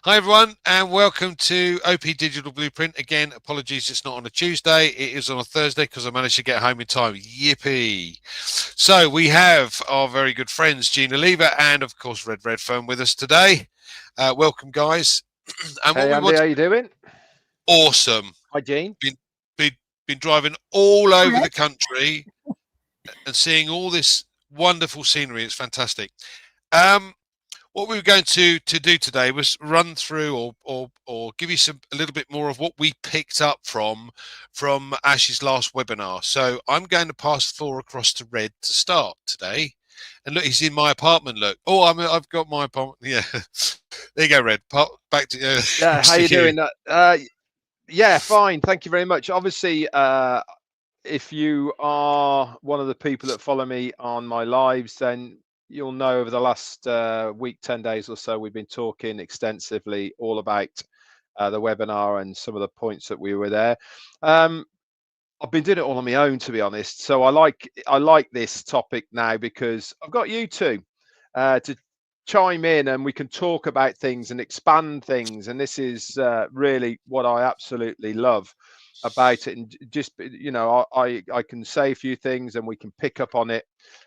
Hi everyone, and welcome to OP Digital Blueprint. Again, apologies, it's not on a Tuesday, it is on a Thursday because I managed to get home in time. Yippee! So we have our very good friends Jeanne, Alleva, and of course Redfern with us today. Welcome, guys. And what Hey we Andy, want, how you doing? awesome. Hi Jeanne. Been, been been driving all over Hi, the country and seeing all this wonderful scenery. It's fantastic. Um, what we were going to do today was run through or give you a little bit more of what we picked up from Ash's last webinar. So I'm going to pass the floor across to Red to start today. And look, he's in my apartment. Look, I've got my apartment. Yeah, there you go, Red. Back to Yeah, how to you you. doing? Yeah, fine. Thank you very much. Obviously, if you are one of the people that follow me on my lives, then you'll know over the last week, 10 days or so, we've been talking extensively all about the webinar and some of the points that we were there. I've been doing it all on my own, to be honest. So I like this topic now because I've got you two to chime in and we can talk about things and expand things. And this is really what I absolutely love about it. And just I can say a few things and we can pick up on it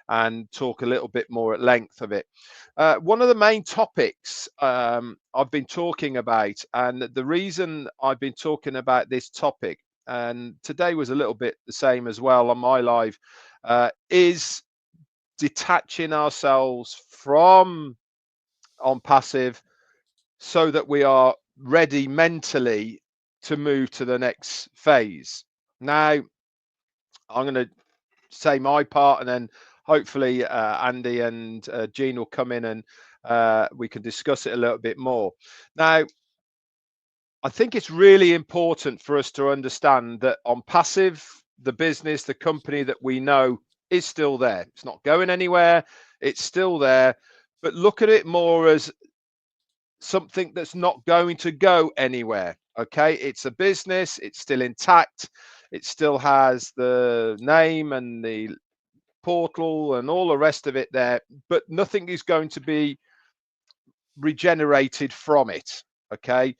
and talk a little bit more at length of it. One of the main topics I've been talking about, and the reason I've been talking about this topic, and today was a little bit the same as well on my live, is detaching ourselves from on passive so that we are ready mentally to move to the next phase. Now, I'm going to say my part, and then hopefully Andy and Jeanne will come in and we can discuss it a little bit more. Now, I think it's really important for us to understand that on passive, the business, the company that we know is still there. It's not going anywhere. It's still there. But look at it more as something that's not going to go anywhere. Okay. It's a business. It's still intact. It still has the name and the portal and all the rest of it there, but nothing is going to be regenerated from it. Okay.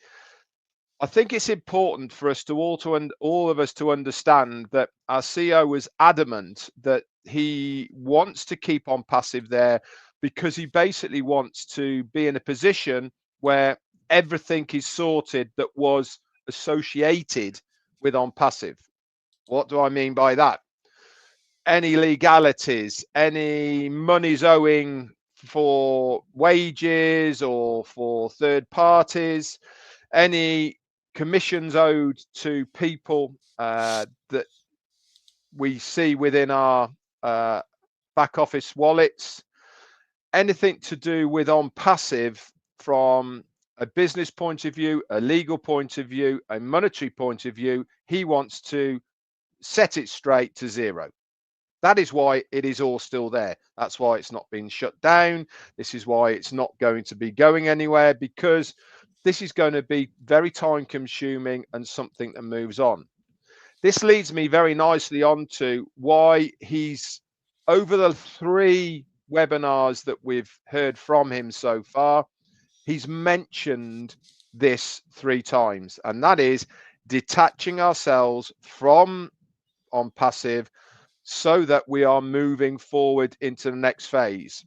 I think it's important for us to all of us to understand that our CEO was adamant that he wants to keep on passive there because he basically wants to be in a position where everything is sorted that was associated with on passive. What do I mean by that? Any legalities, any monies owing for wages or for third parties, any commissions owed to people that we see within our back office wallets, anything to do with on passive from a business point of view, a legal point of view, a monetary point of view, he wants to set it straight to zero. That is why it is all still there. That's why it's not been shut down. This is why it's not going to be going anywhere, because this is going to be very time consuming and something that moves on. This leads me very nicely on to why he's, over the 3 webinars that we've heard from him so far, he's mentioned this 3 times, and that is detaching ourselves from on passive so that we are moving forward into the next phase.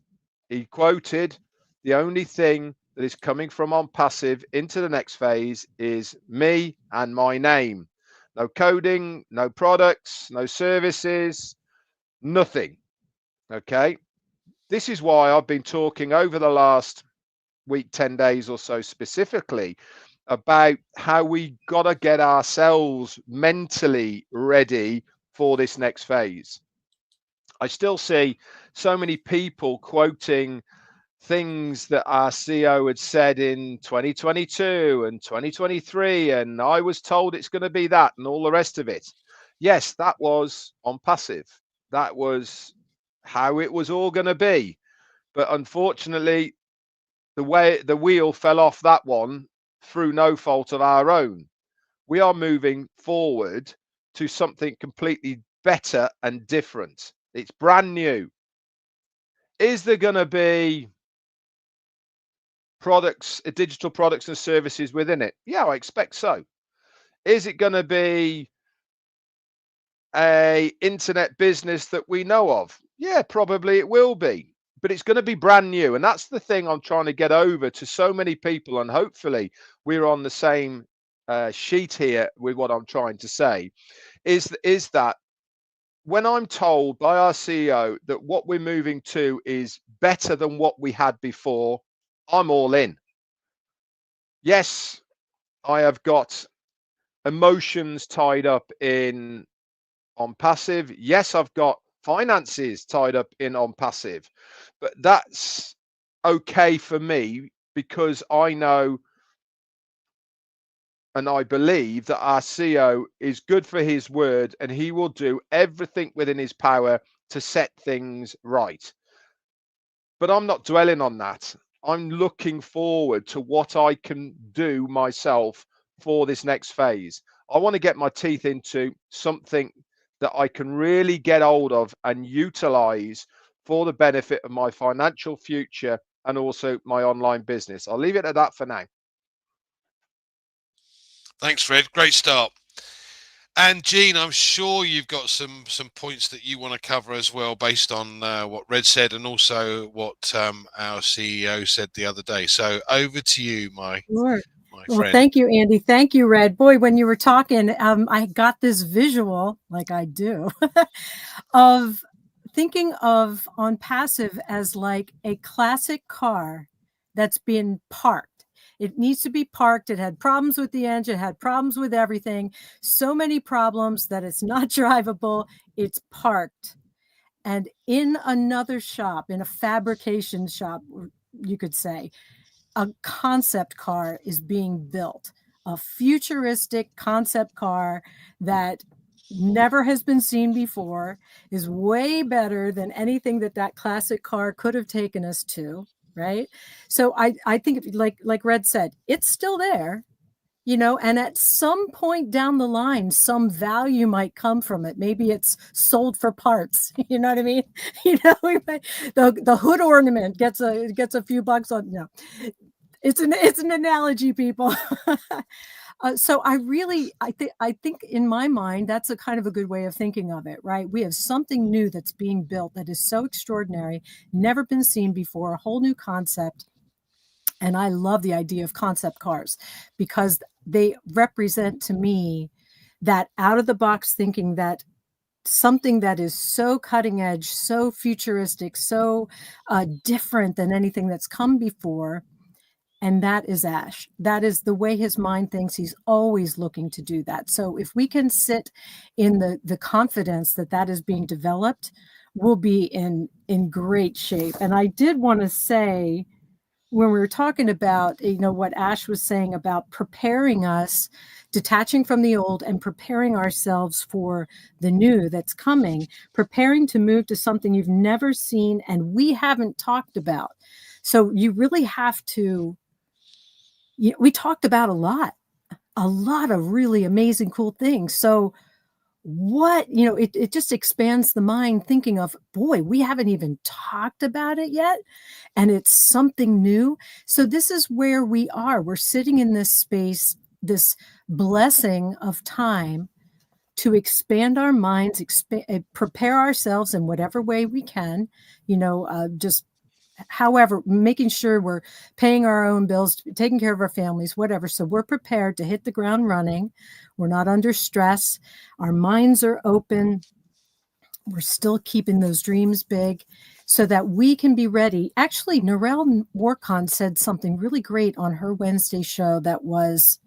He quoted, the only thing that is coming from on passive into the next phase is me and my name. No coding, no products, no services, nothing. Okay. This is why I've been talking over the last week, 10 days or so specifically about how we got to get ourselves mentally ready for this next phase. I still see so many people quoting things that our CEO had said in 2022 and 2023, and I was told it's going to be that and all the rest of it. Yes, that was on passive. That was how it was all going to be. But unfortunately, the way the wheel fell off that one through no fault of our own. We are moving forward to something completely better and different. It's brand new. Is there going to be products, digital products and services within it? Yeah, I expect so. Is it going to be a internet business that we know of? Yeah, probably it will be, but it's going to be brand new. And that's the thing I'm trying to get over to so many people. And hopefully we're on the same sheet here with what I'm trying to say is that when I'm told by our CEO that what we're moving to is better than what we had before, I'm all in. Yes, I have got emotions tied up in on passive. Yes, I've got finances tied up in on passive, but that's okay for me because I know and I believe that our CEO is good for his word and he will do everything within his power to set things right. But I'm not dwelling on that. I'm looking forward to what I can do myself for this next phase. I want to get my teeth into something that I can really get hold of and utilize for the benefit of my financial future and also my online business. I'll leave it at that for now. Thanks, Fred. Great start. And Jeanne, I'm sure you've got some points that you want to cover as well, based on what Red said and also what our CEO said the other day. So over to you, my Sure. Well, friend. thank you, Andy. Thank you, Red. Boy, when you were talking, I got this visual, like I do, of thinking of on passive as like a classic car that's been parked. It needs to be parked. It had problems with the engine, it had problems with everything. So many problems that it's not drivable. It's parked. And in another shop, in a fabrication shop, you could say, a concept car is being built, a futuristic concept car that never has been seen before, is way better than anything that that classic car could have taken us to, right? So I think, like Red said, it's still there, you know, and at some point down the line, some value might come from it. Maybe it's sold for parts. You know what I mean? You know, the hood ornament gets a few bucks on. No, it's an analogy, people. So I think in my mind, that's a kind of a good way of thinking of it, right? We have something new that's being built that is so extraordinary, never been seen before, a whole new concept. And I love the idea of concept cars because they represent to me that out of the box thinking, that something that is so cutting edge, so futuristic, so different than anything that's come before. And that is Ash. That is the way his mind thinks. He's always looking to do that. So if we can sit in the confidence that that is being developed, we'll be in great shape. And I did want to say, when we were talking about, you know, what Ash was saying about preparing us, detaching from the old and preparing ourselves for the new that's coming, preparing to move to something you've never seen and we haven't talked about. So you really have to, we talked about a lot of really amazing, cool things. So what, you know, it just expands the mind thinking of, boy, we haven't even talked about it yet. And it's something new. So this is where we are. We're sitting in this space, this blessing of time to expand our minds, prepare ourselves in whatever way we can, you know, just however, making sure we're paying our own bills, taking care of our families, whatever. So we're prepared to hit the ground running. We're not under stress. Our minds are open. We're still keeping those dreams big so that we can be ready. Actually, Narelle Warkon said something really great on her Wednesday show that was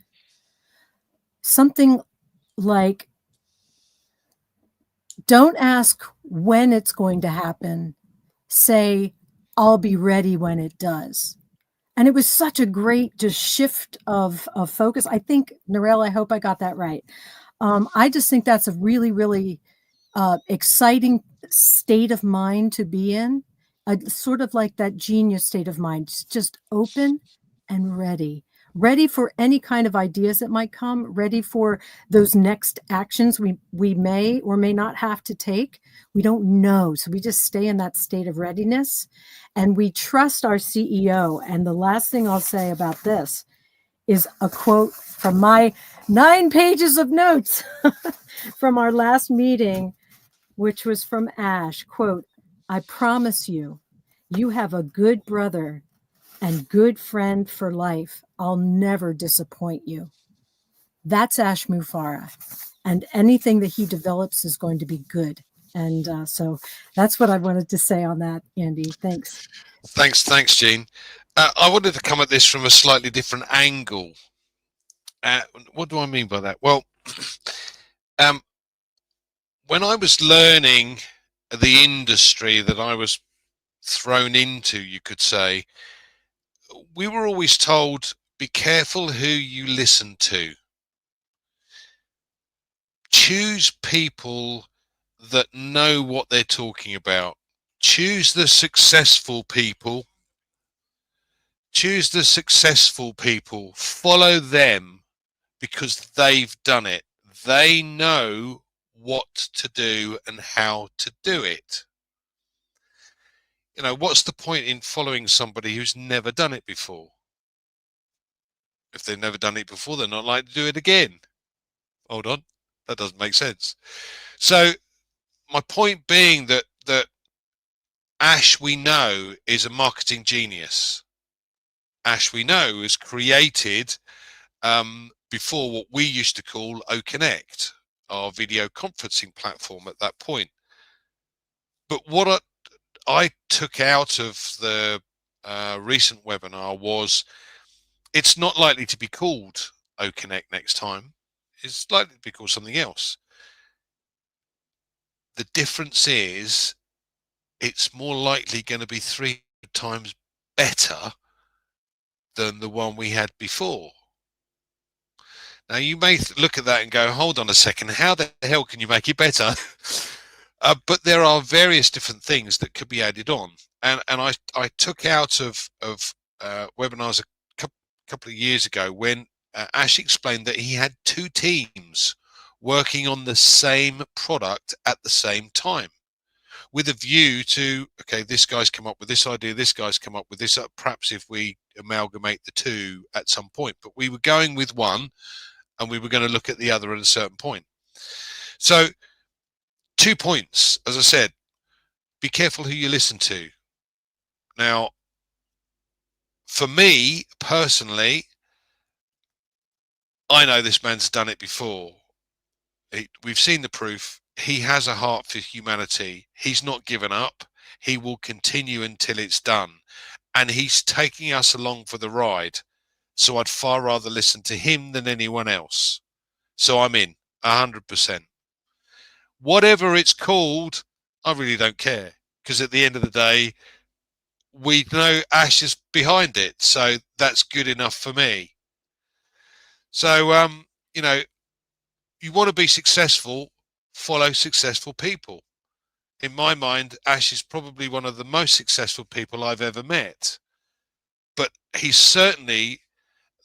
something like, don't ask when it's going to happen. Say, I'll be ready when it does. And it was such a great just shift of focus. I think, Narelle, I hope I got that right. I just think that's a really, really exciting state of mind to be in, sort of like that genius state of mind, just open and ready, ready for any kind of ideas that might come, ready for those next actions we may or may not have to take. We don't know. So we just stay in that state of readiness, and we trust our CEO. And the last thing I'll say about this is a quote from my 9 pages of notes from our last meeting, which was from Ash. Quote, "I promise you, you have a good brother and good friend for life. I'll never disappoint you." That's Ash Mufara. And anything that he develops is going to be good. And so that's what I wanted to say on that, Andy. Thanks. Thanks, Jeanne. I wanted to come at this from a slightly different angle. What do I mean by that? Well, when I was learning the industry that I was thrown into, you could say, we were always told, be careful who you listen to. Choose people that know what they're talking about. Choose the successful people. Choose the successful people. Follow them because they've done it. They know what to do and how to do it. You know, what's the point in following somebody who's never done it before? If they've never done it before, they're not likely to do it again. Hold on, that doesn't make sense. So my point being that Ash, we know, is a marketing genius. Ash, we know, has created before what we used to call OConnect, our video conferencing platform at that point. But what I took out of the recent webinar was, it's not likely to be called OConnect next time. It's likely to be called something else. The difference is it's more likely going to be 3 times better than the one we had before. Now, you may look at that and go, hold on a second, how the hell can you make it better? But there are various different things that could be added on. And I took out of webinars a couple of years ago when Ash explained that he had 2 teams working on the same product at the same time, with a view to, okay, this guy's come up with this idea, this guy's come up with this, perhaps if we amalgamate the 2 at some point. But we were going with one and we were going to look at the other at a certain point. So 2 points, as I said, be careful who you listen to. Now, for me personally, I know this man's done it before. We've seen the proof. He has a heart for humanity. He's not given up. He will continue until it's done. And he's taking us along for the ride. So I'd far rather listen to him than anyone else. So I'm in 100%. Whatever it's called, I really don't care. Because at the end of the day, we know Ash is behind it. So that's good enough for me. So, you know, you want to be successful, follow successful people. In my mind, Ash is probably one of the most successful people I've ever met. But he's certainly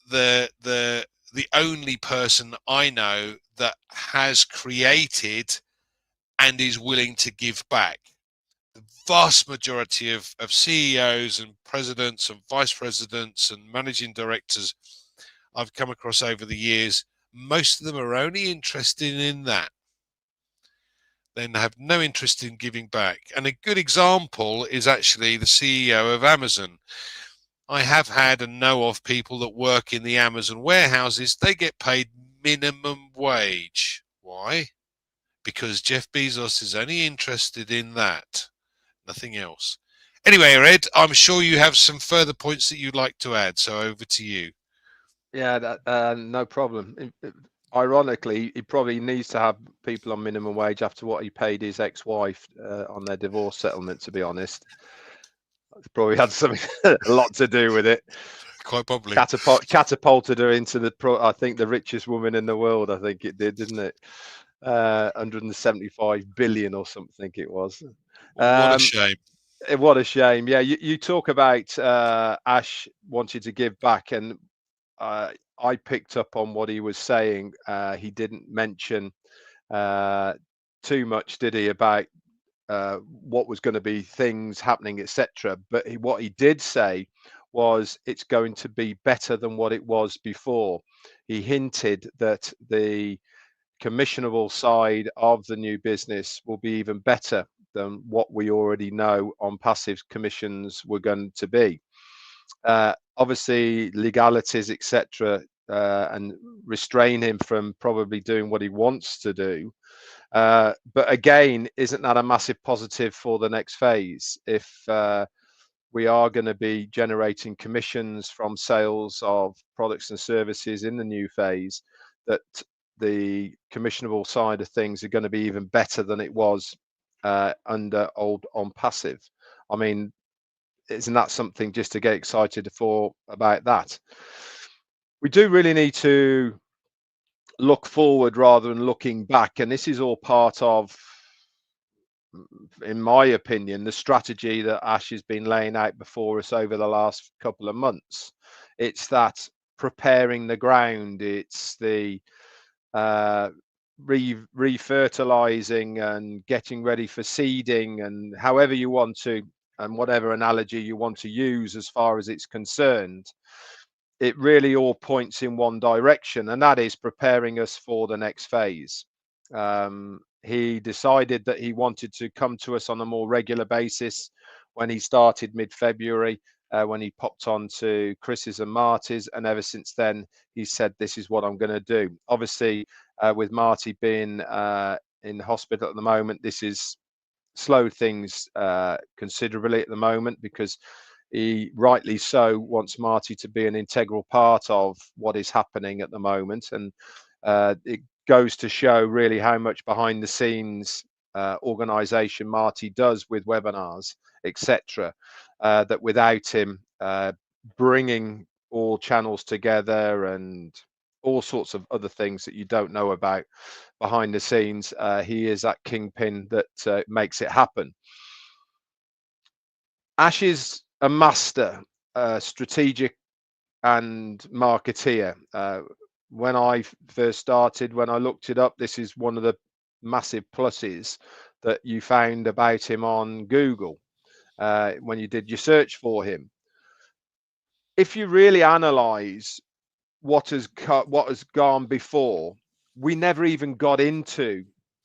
the only person I know that has created and is willing to give back. The vast majority of CEOs and presidents and vice presidents and managing directors I've come across over the years, most of them are only interested in that. They have no interest in giving back. And a good example is actually the CEO of Amazon. I have had and know of people that work in the Amazon warehouses. They get paid minimum wage. Why? Because Jeff Bezos is only interested in that, nothing else. Anyway, Ed, I'm sure you have some further points that you'd like to add. So over to you. Yeah, no problem. Ironically, he probably needs to have people on minimum wage after what he paid his ex-wife on their divorce settlement, to be honest. It's probably had something a lot to do with it. Quite probably. Catapulted her into I think the richest woman in the world. I think it did, didn't it? 175 billion or something it was. What a shame. What a shame. Yeah, you talk about Ash wanting to give back, and I picked up on what he was saying. He didn't mention too much, did he, about what was going to be things happening, etc. But what he did say was it's going to be better than what it was before. He hinted that the commissionable side of the new business will be even better than what we already know on passive commissions were going to be. Obviously, legalities, etc., and restrain him from probably doing what he wants to do. But again, isn't that a massive positive for the next phase? If we are going to be generating commissions from sales of products and services in the new phase, that the commissionable side of things are going to be even better than it was under old ONPASSIVE. I mean, isn't that something just to get excited for about that? We do really need to look forward rather than looking back, and this is all part of, in my opinion, the strategy that Ash has been laying out before us over the last couple of months. It's that preparing the ground, it's the refertilizing and getting ready for seeding, and however you want to, and whatever analogy you want to use as far as it's concerned, it really all points in one direction, and that is preparing us for the next phase. He decided that he wanted to come to us on a more regular basis when he started mid-February, when he popped on to Chris's and Marty's, and ever since then he said, this is what I'm going to do. Obviously, with Marty being in hospital at the moment, this is slowed things considerably at the moment, because he rightly so wants Marty to be an integral part of what is happening at the moment. And it goes to show really how much behind the scenes organization Marty does with webinars, etc. That without him bringing all channels together and all sorts of other things that you don't know about behind the scenes, he is that kingpin that makes it happen. Ash is a master strategic and marketeer. When I first started, when I looked it up, this is one of the massive pluses that you found about him on Google when you did your search for him. If you really analyze what has gone before, we never even got into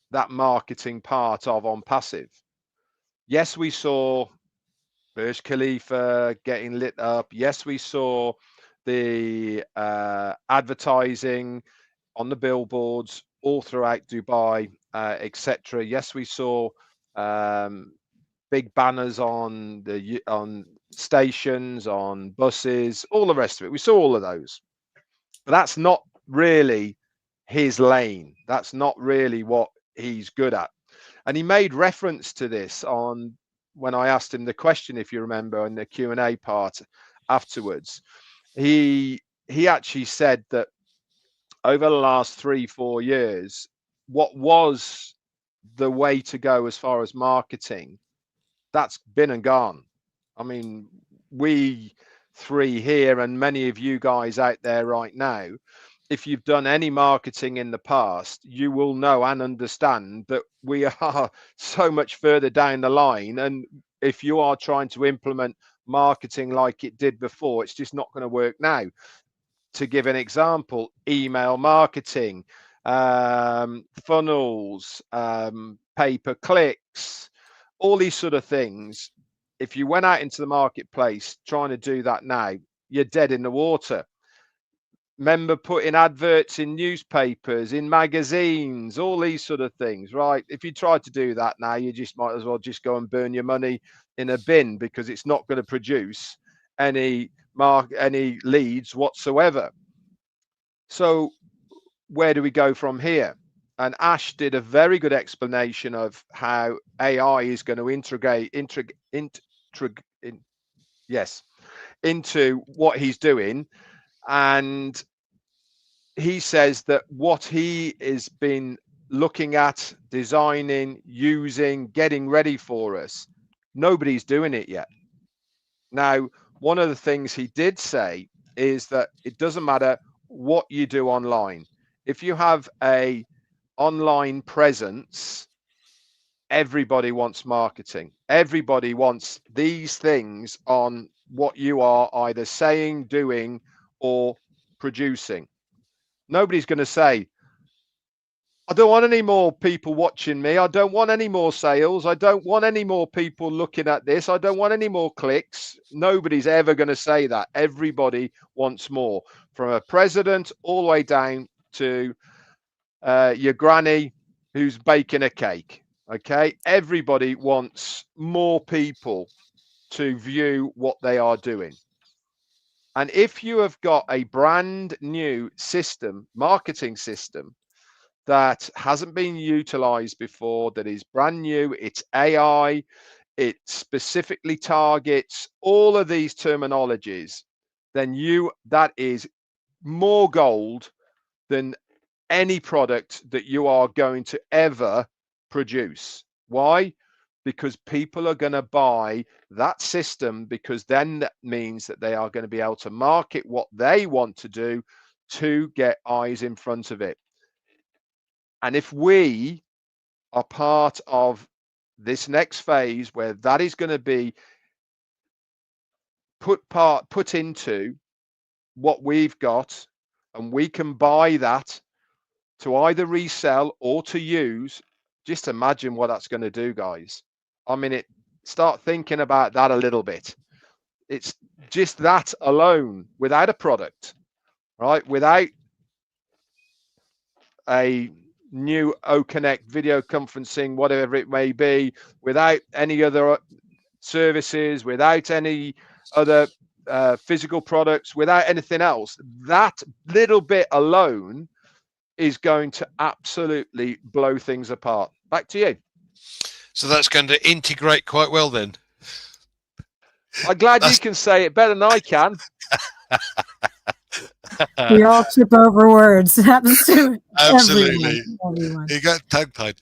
that marketing part of ONPASSIVE. Yes, we saw Burj Khalifa getting lit up. Yes, we saw the advertising on the billboards all throughout Dubai, etc. Yes, we saw big banners on stations, on buses, all the rest of it. We saw all of those, but that's not really his lane. That's not really what he's good at. And he made reference to this on when I asked him the question, if you remember, in the Q&A part afterwards. He actually said that over the last 3-4 years, what was the way to go as far as marketing, that's been and gone. I mean, we three here and many of you guys out there right now, if you've done any marketing in the past, you will know and understand that we are so much further down the line. And if you are trying to implement marketing like it did before, it's just not going to work now. To give an example, email marketing, funnels, pay-per-clicks, all these sort of things. If you went out into the marketplace trying to do that now, you're dead in the water. Remember putting adverts in newspapers, in magazines, all these sort of things, right? If you try to do that now, you just might as well just go and burn your money in a bin, because it's not going to produce any leads whatsoever. So where do we go from here? And Ash did a very good explanation of how AI is going to integrate into what he's doing. And he says that what he has been looking at, designing, using, getting ready for us, nobody's doing it yet. Now, one of the things he did say is that it doesn't matter what you do online. If you have a online presence, everybody wants marketing. Everybody wants these things on what you are either saying, doing, or producing. Nobody's going to say, I don't want any more people watching me. I don't want any more sales. I don't want any more people looking at this. I don't want any more clicks. Nobody's ever going to say that. Everybody wants more, from a president all the way down to your granny who's baking a cake. Okay. Everybody wants more people to view what they are doing. And if you have got a brand new system, marketing system, that hasn't been utilized before, that is brand new, it's AI, it specifically targets all of these terminologies, then that is more gold than any product that you are going to ever produce. Why? Because people are going to buy that system, because then that means that they are going to be able to market what they want to do to get eyes in front of it. And if we are part of this next phase where that is going to be put into what we've got, and we can buy that to either resell or to use, just imagine what that's going to do, guys. I mean, start thinking about that a little bit. It's just that alone, without a product, right? Without a new OConnect video conferencing, whatever it may be, without any other services, without any other physical products, without anything else, that little bit alone is going to absolutely blow things apart. Back to you. So that's going to integrate quite well then. I'm glad you can say it better than I can. We all trip over words. It happens to Absolutely. everyone. You got tongue-tied.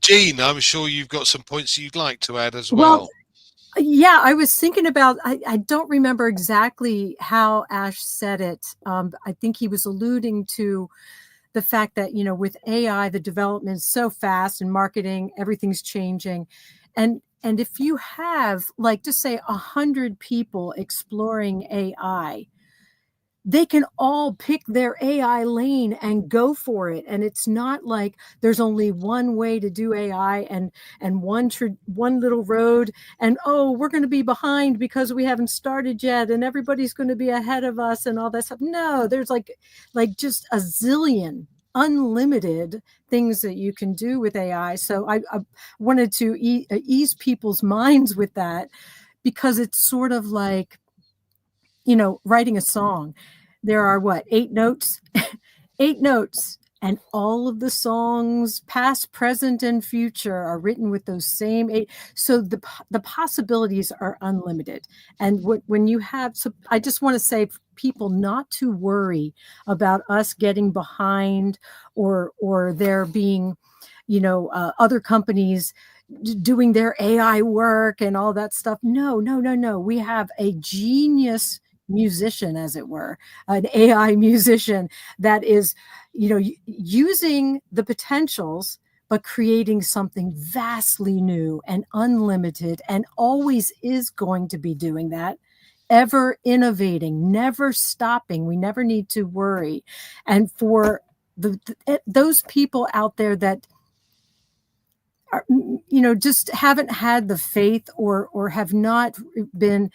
Jeanne, I'm sure you've got some points you'd like to add as Well, yeah, I was thinking about, I don't remember exactly how Ash said it. I think he was alluding to the fact that, with AI, the development is so fast, and marketing, everything's changing. And if you have, like, just say 100 people exploring AI, they can all pick their AI lane and go for it. And it's not like there's only one way to do AI and one little road, and, oh, we're going to be behind because we haven't started yet, and everybody's going to be ahead of us and all that stuff. No, there's like just a zillion unlimited things that you can do with AI. So I wanted to ease people's minds with that, because it's sort of like, writing a song. There are 8 notes, 8 notes, and all of the songs, past, present, and future, are written with those same 8. So the possibilities are unlimited. And when you have, so I just want to say for people not to worry about us getting behind, or there being, other companies doing their AI work and all that stuff. No. We have a genius musician, as it were, an AI musician that is, using the potentials, but creating something vastly new and unlimited, and always is going to be doing that, ever innovating, never stopping. We never need to worry. And for those people out there that are, just haven't had the faith, or have not been,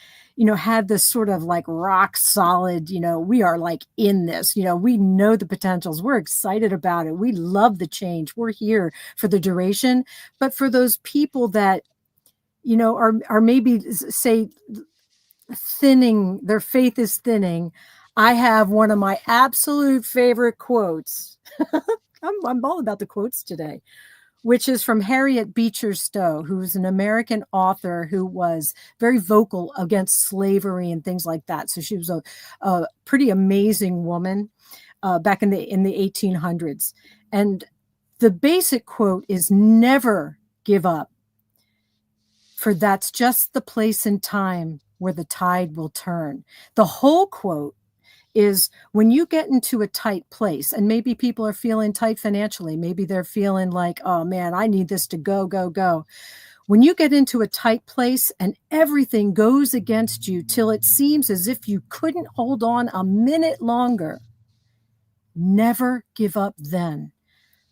had this sort of like rock solid, we are like in this, we know the potentials, we're excited about it, we love the change, we're here for the duration. But for those people that, are maybe, say, thinning, their faith is thinning, I have one of my absolute favorite quotes. I'm all about the quotes today, which is from Harriet Beecher Stowe, who's an American author who was very vocal against slavery and things like that. So she was a pretty amazing woman back in the 1800s. And the basic quote is, "Never give up, for that's just the place and time where the tide will turn. The whole quote is, when you get into a tight place, and maybe people are feeling tight financially, maybe they're feeling like, oh man, I need this to go, go, go. When you get into a tight place and everything goes against you till it seems as if you couldn't hold on a minute longer, never give up then.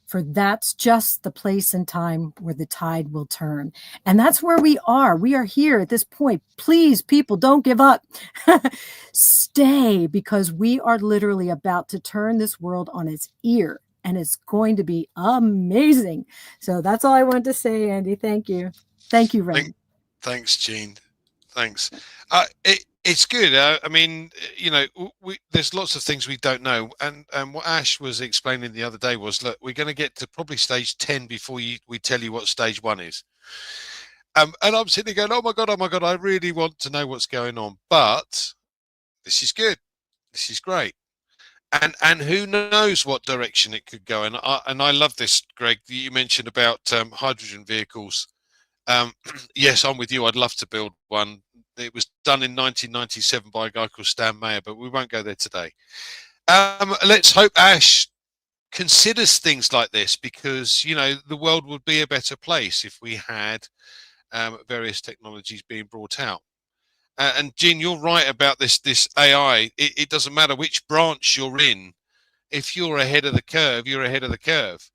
For that's just the place and time where the tide will turn. And that's where we are. We are here at this point. Please, people, don't give up. Stay, because we are literally about to turn this world on its ear, and it's going to be amazing. So that's all I want to say, Andy. Thank you. Thank you, Red. Thanks, Jeanne. Thanks. It's good. I mean, you know, there's lots of things we don't know, and what Ash was explaining the other day was, look, we're going to get to probably stage 10 before we tell you what stage 1 is. And I'm sitting there going, oh my god, I really want to know what's going on. But this is good. This is great. And who knows what direction it could go. And I love this, Greg. You mentioned about hydrogen vehicles. Yes, I'm with you. I'd love to build one. It was done in 1997 by a guy called Stan Mayer, but we won't go there today. Let's hope Ash considers things like this, because, you know, the world would be a better place if we had various technologies being brought out. And Jeanne, you're right about this AI. It doesn't matter which branch you're in. If you're ahead of the curve, you're ahead of the curve.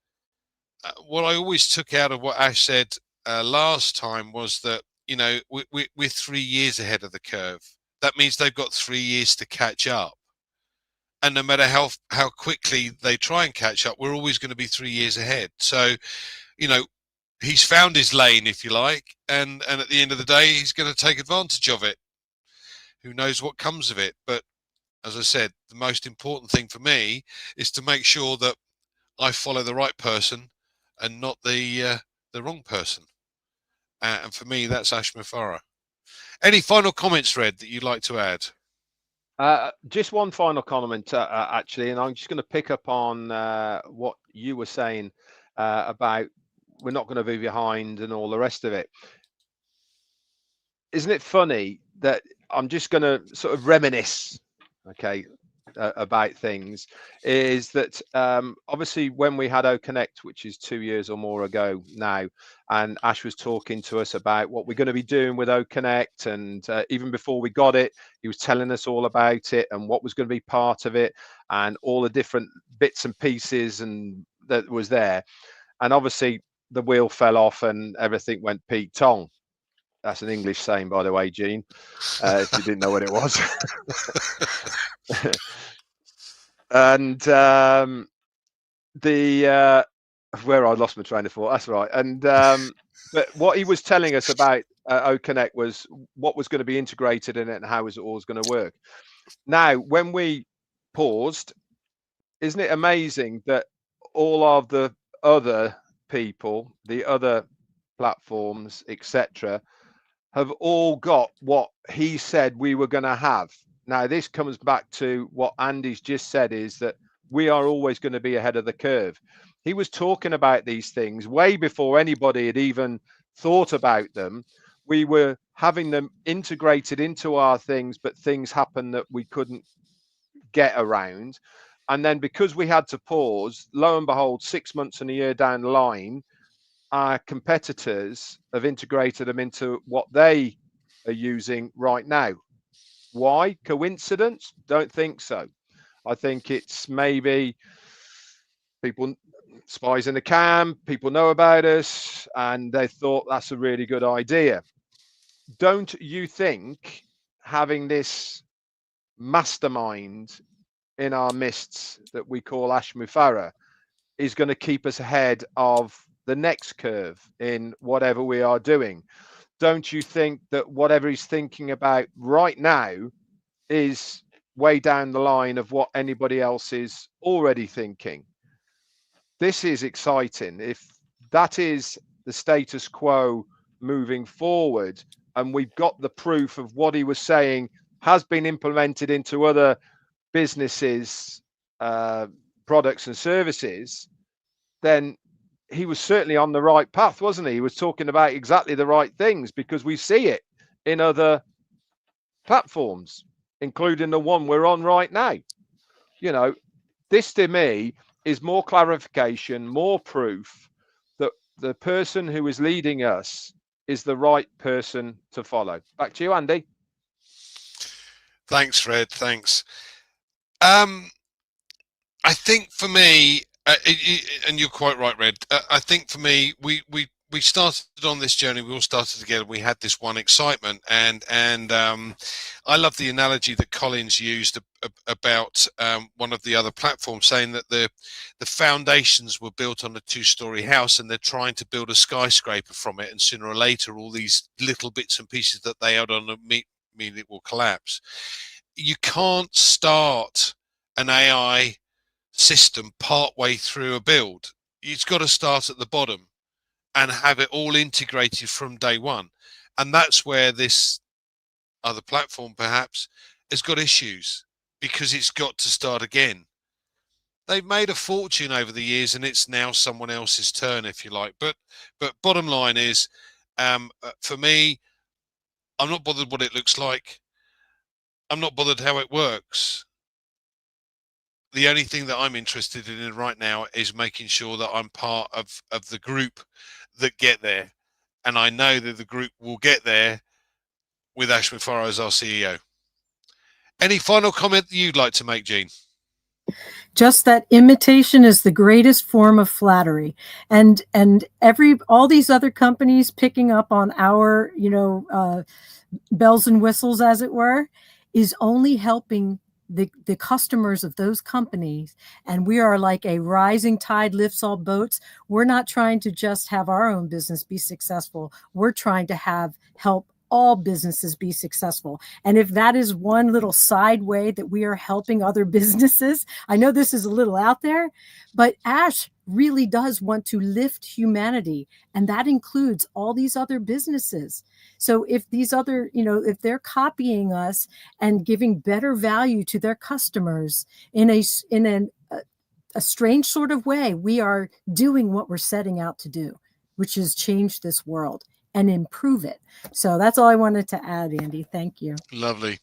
What I always took out of what Ash said last time was that, you know, we're 3 years ahead of the curve. That means they've got 3 years to catch up. And no matter how quickly they try and catch up, we're always going to be 3 years ahead. So, you know, he's found his lane, if you like, and at the end of the day, he's going to take advantage of it. Who knows what comes of it? But as I said, the most important thing for me is to make sure that I follow the right person and not the wrong person. And for me, that's Ash Mufara. Any final comments, Red, that you'd like to add? Just one final comment, actually, and I'm just going to pick up on what you were saying about we're not going to be behind and all the rest of it. Isn't it funny that I'm just going to sort of reminisce, okay, about things, is that obviously when we had OConnect, which is 2 years or more ago now, and Ash was talking to us about what we're going to be doing with OConnect, and even before we got it, he was telling us all about it and what was going to be part of it and all the different bits and pieces and that was there. And obviously the wheel fell off and everything went Pete Tong. That's an English saying, by the way, Jeanne, if you didn't know what it was. And where I lost my train of thought, that's right. And but what he was telling us about OConnect was what was going to be integrated in it and how it was all going to work. Now, when we paused, isn't it amazing that all of the other people, the other platforms, etc., have all got what he said we were going to have? Now, this comes back to what Andy's just said, is that we are always going to be ahead of the curve. He was talking about these things way before anybody had even thought about them. We were having them integrated into our things, but things happened that we couldn't get around. And then because we had to pause, lo and behold, 6 months and a year down the line, our competitors have integrated them into what they are using right now. Why? Coincidence? Don't think so. I think it's maybe people, spies in the camp, people know about us, and they thought that's a really good idea. Don't you think having this mastermind in our midst that we call Ash Mufara is going to keep us ahead of the next curve in whatever we are doing? Don't you think that whatever he's thinking about right now is way down the line of what anybody else is already thinking? This is exciting. If that is the status quo moving forward, and we've got the proof of what he was saying has been implemented into other businesses, products and services, then he was certainly on the right path, wasn't he? He was talking about exactly the right things, because we see it in other platforms, including the one we're on right now. You know, this to me is more clarification, more proof that the person who is leading us is the right person to follow. Back to you, Andy. Thanks, Fred. Thanks. I think for me, and you're quite right, Red. I think for me, we started on this journey. We all started together. We had this one excitement, and I love the analogy that Collins used about one of the other platforms, saying that the foundations were built on a 2-story house, and they're trying to build a skyscraper from it, and sooner or later, all these little bits and pieces that they add on mean it will collapse. You can't start an AI system partway through a build. It's got to start at the bottom and have it all integrated from day one. And that's where this other platform perhaps has got issues, because it's got to start again. They've made a fortune over the years, and it's now someone else's turn, if you like. But bottom line is, for me, I'm not bothered what it looks like. I'm not bothered how it works. The only thing that I'm interested in right now is making sure that I'm part of the group that get there. And I know that the group will get there with Ashwin Farah as our CEO. Any final comment that you'd like to make, Jeanne? Just that imitation is the greatest form of flattery, and all these other companies picking up on our bells and whistles, as it were, is only helping the customers of those companies. And we are like a rising tide lifts all boats. We're not trying to just have our own business be successful. We're trying to help all businesses be successful. And if that is one little side way that we are helping other businesses, I know this is a little out there, but Ash really does want to lift humanity. And that includes all these other businesses. So if these other, if they're copying us and giving better value to their customers in a strange sort of way, we are doing what we're setting out to do, which is change this world and improve it. So that's all I wanted to add, Andy. Thank you. Lovely.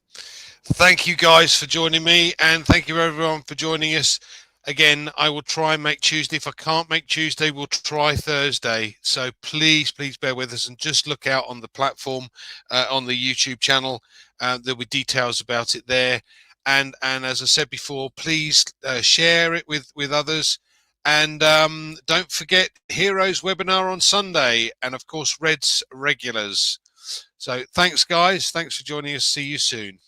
Thank you guys for joining me, and thank you everyone for joining us. Again, I will try and make Tuesday. If I can't make Tuesday, we'll try Thursday. So please bear with us, and just look out on the platform, on the YouTube channel. There'll be details about it there. And as I said before, please share it with others. And don't forget Heroes webinar on Sunday, and of course Red's regulars. So thanks, guys. Thanks for joining us. See you soon.